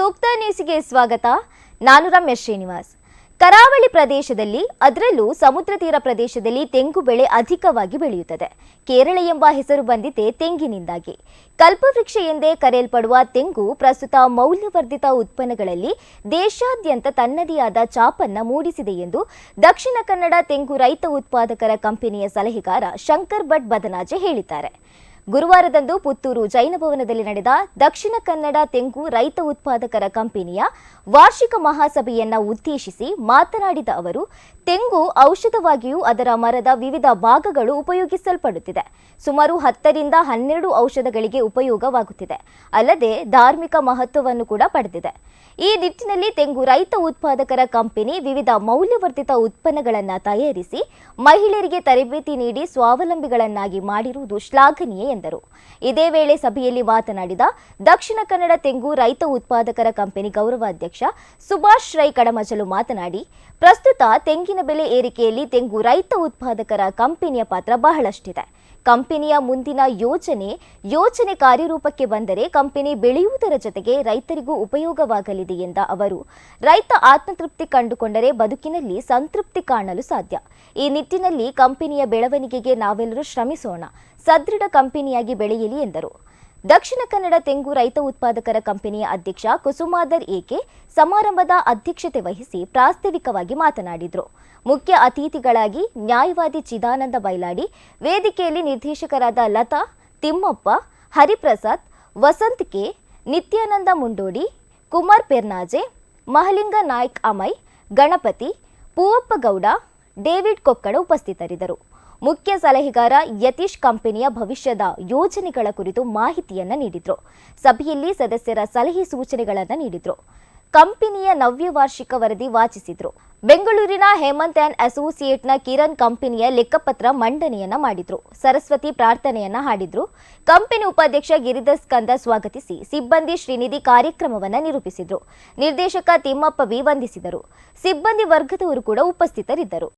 ಸೂಕ್ತ ನ್ಯೂಸ್ಗೆ ಸ್ವಾಗತ. ನಾನು ರಮ್ಯಾ ಶ್ರೀನಿವಾಸ್. ಕರಾವಳಿ ಪ್ರದೇಶದಲ್ಲಿ ಅದರಲ್ಲೂ ಸಮುದ್ರ ತೀರ ಪ್ರದೇಶದಲ್ಲಿ ತೆಂಗು ಬೆಳೆ ಅಧಿಕವಾಗಿ ಬೆಳೆಯುತ್ತದೆ. ಕೇರಳ ಎಂಬ ಹೆಸರು ಬಂದಿದೆ ತೆಂಗಿನಿಂದಾಗಿ. ಕಲ್ಪವೃಕ್ಷ ಎಂದೇ ಕರೆಯಲ್ಪಡುವ ತೆಂಗು ಪ್ರಸ್ತುತ ಮೌಲ್ಯವರ್ಧಿತ ಉತ್ಪನ್ನಗಳಲ್ಲಿ ದೇಶಾದ್ಯಂತ ತನ್ನದೇ ಆದ ಛಾಪನ್ನ ಮೂಡಿಸಿದೆ ಎಂದು ದಕ್ಷಿಣ ಕನ್ನಡ ತೆಂಗು ರೈತ ಉತ್ಪಾದಕರ ಕಂಪನಿಯ ಸಲಹೆಗಾರ ಶಂಕರ್ ಭಟ್ ಬದನಾಜೆ ಹೇಳಿದ್ದಾರೆ. ಗುರುವಾರದಂದು ಪುತ್ತೂರು ಜೈನ ಭವನದಲ್ಲಿ ನಡೆದ ದಕ್ಷಿಣ ಕನ್ನಡ ತೆಂಗು ರೈತ ಉತ್ಪಾದಕರ ಕಂಪನಿಯ ವಾರ್ಷಿಕ ಮಹಾಸಭೆಯನ್ನ ಉದ್ದೇಶಿಸಿ ಮಾತನಾಡಿದ ಅವರು, ತೆಂಗು ಔಷಧವಾಗಿಯೂ ಅದರ ಮರದ ವಿವಿಧ ಭಾಗಗಳು ಉಪಯೋಗಿಸಲ್ಪಡುತ್ತಿದೆ. ಸುಮಾರು 10 ರಿಂದ 12 ಔಷಧಗಳಿಗೆ ಉಪಯೋಗವಾಗುತ್ತಿದೆ. ಅಲ್ಲದೆ ಧಾರ್ಮಿಕ ಮಹತ್ವವನ್ನು ಕೂಡ ಪಡೆದಿದೆ. ಈ ನಿಟ್ಟಿನಲ್ಲಿ ತೆಂಗು ರೈತ ಉತ್ಪಾದಕರ ಕಂಪನಿ ವಿವಿಧ ಮೌಲ್ಯವರ್ಧಿತ ಉತ್ಪನ್ನಗಳನ್ನು ತಯಾರಿಸಿ ಮಹಿಳೆಯರಿಗೆ ತರಬೇತಿ ನೀಡಿ ಸ್ವಾವಲಂಬಿಗಳನ್ನಾಗಿ ಮಾಡಿರುವುದು ಶ್ಲಾಘನೀಯ ಎಂದರು. ಇದೇ ವೇಳೆ ಸಭೆಯಲ್ಲಿ ಮಾತನಾಡಿದ ದಕ್ಷಿಣ ಕನ್ನಡ ತೆಂಗು ರೈತ ಉತ್ಪಾದಕರ ಕಂಪನಿ ಗೌರವಾಧ್ಯಕ್ಷ ಸುಭಾಷ್ ರೈ ಕಡಮಚಲು ಮಾತನಾಡಿ, ಪ್ರಸ್ತುತ ತೆಂಗಿನ ಬೆಲೆ ಏರಿಕೆಯಲ್ಲಿ ತೆಂಗು ರೈತ ಉತ್ಪಾದಕರ ಕಂಪನಿಯ ಪಾತ್ರ ಬಹಳಷ್ಟಿದೆ. ಕಂಪನಿಯ ಮುಂದಿನ ಯೋಜನೆ ಕಾರ್ಯರೂಪಕ್ಕೆ ಬಂದರೆ ಕಂಪನಿ ಬೆಳೆಯುವುದರ ಜೊತೆಗೆ ರೈತರಿಗೂ ಉಪಯೋಗವಾಗಲಿದೆ ಎಂದ ಅವರು, ರೈತ ಆತ್ಮತೃಪ್ತಿ ಕಂಡುಕೊಂಡರೆ ಬದುಕಿನಲ್ಲಿ ಸಂತೃಪ್ತಿ ಕಾಣಲು ಸಾಧ್ಯ. ಈ ನಿಟ್ಟಿನಲ್ಲಿ ಕಂಪನಿಯ ಬೆಳವಣಿಗೆಗೆ ನಾವೆಲ್ಲರೂ ಶ್ರಮಿಸೋಣ, ಸದೃಢ ಕಂಪನಿಯಾಗಿ ಬೆಳೆಯಲಿ ಎಂದರು. ದಕ್ಷಿಣ ಕನ್ನಡ ತೆಂಗು ರೈತ ಉತ್ಪಾದಕರ ಕಂಪನಿಯ ಅಧ್ಯಕ್ಷ ಕುಸುಮಾಧರ್ ಏಕೆ ಸಮಾರಂಭದ ಅಧ್ಯಕ್ಷತೆ ವಹಿಸಿ ಪ್ರಾಸ್ತಾವಿಕವಾಗಿ ಮಾತನಾಡಿದರು. ಮುಖ್ಯ ಅತಿಥಿಗಳಾಗಿ ನ್ಯಾಯವಾದಿ ಚಿದಾನಂದ ಬೈಲಾಡಿ, ವೇದಿಕೆಯಲ್ಲಿ ನಿರ್ದೇಶಕರಾದ ಲತಾ, ತಿಮ್ಮಪ್ಪ, ಹರಿಪ್ರಸಾದ್, ವಸಂತ್ ಕೆ, ನಿತ್ಯಾನಂದ ಮುಂಡೋಡಿ, ಕುಮಾರ್ ಪೆರ್ನಾಜೆ, ಮಹಲಿಂಗ ನಾಯ್ಕ್ ಅಮೈ, ಗಣಪತಿ, ಪೂವಪ್ಪ ಗೌಡ, ಡೇವಿಡ್ ಕೊಕ್ಕಡ ಉಪಸ್ಥಿತರಿದ್ದರು. ಮುಖ್ಯ ಸಲಹೆಗಾರ ಯತೀಶ್ ಕಂಪನಿಯ ಭವಿಷ್ಯದ ಯೋಜನೆಗಳ ಕುರಿತು ಮಾಹಿತಿಯನ್ನ ನೀಡಿದ್ರು. ಸಭೆಯಲ್ಲಿ ಸದಸ್ಯರ ಸಲಹೆ ಸೂಚನೆಗಳನ್ನು ನೀಡಿದ್ರು. ಕಂಪನಿಯ ನವ್ಯ ವಾರ್ಷಿಕ ವರದಿ ವಾಚಿಸಿದ್ರು. ಬೆಂಗಳೂರಿನ ಹೇಮಂತ್ ಅಂಡ್ ಅಸೋಸಿಯೇಟ್ನ ಕಿರಣ್ ಕಂಪನಿಯ ಲೆಕ್ಕಪತ್ರ ಮಂಡನೆಯನ್ನ ಮಾಡಿದ್ರು. ಸರಸ್ವತಿ ಪ್ರಾರ್ಥನೆಯನ್ನ ಹಾಡಿದ್ರು. ಕಂಪನಿ ಉಪಾಧ್ಯಕ್ಷ ಗಿರಿಧರ್ ಸ್ಕಂದ ಸ್ವಾಗತಿಸಿ ಸಿಬ್ಬಂದಿ ಶ್ರೀನಿಧಿ ಕಾರ್ಯಕ್ರಮವನ್ನ ನಿರೂಪಿಸಿದ್ರು. ನಿರ್ದೇಶಕ ತಿಮ್ಮಪ್ಪ ವಿ ವಂದಿಸಿದರು. ಸಿಬ್ಬಂದಿ ವರ್ಗದವರು ಕೂಡ ಉಪಸ್ಥಿತರಿದ್ದರು.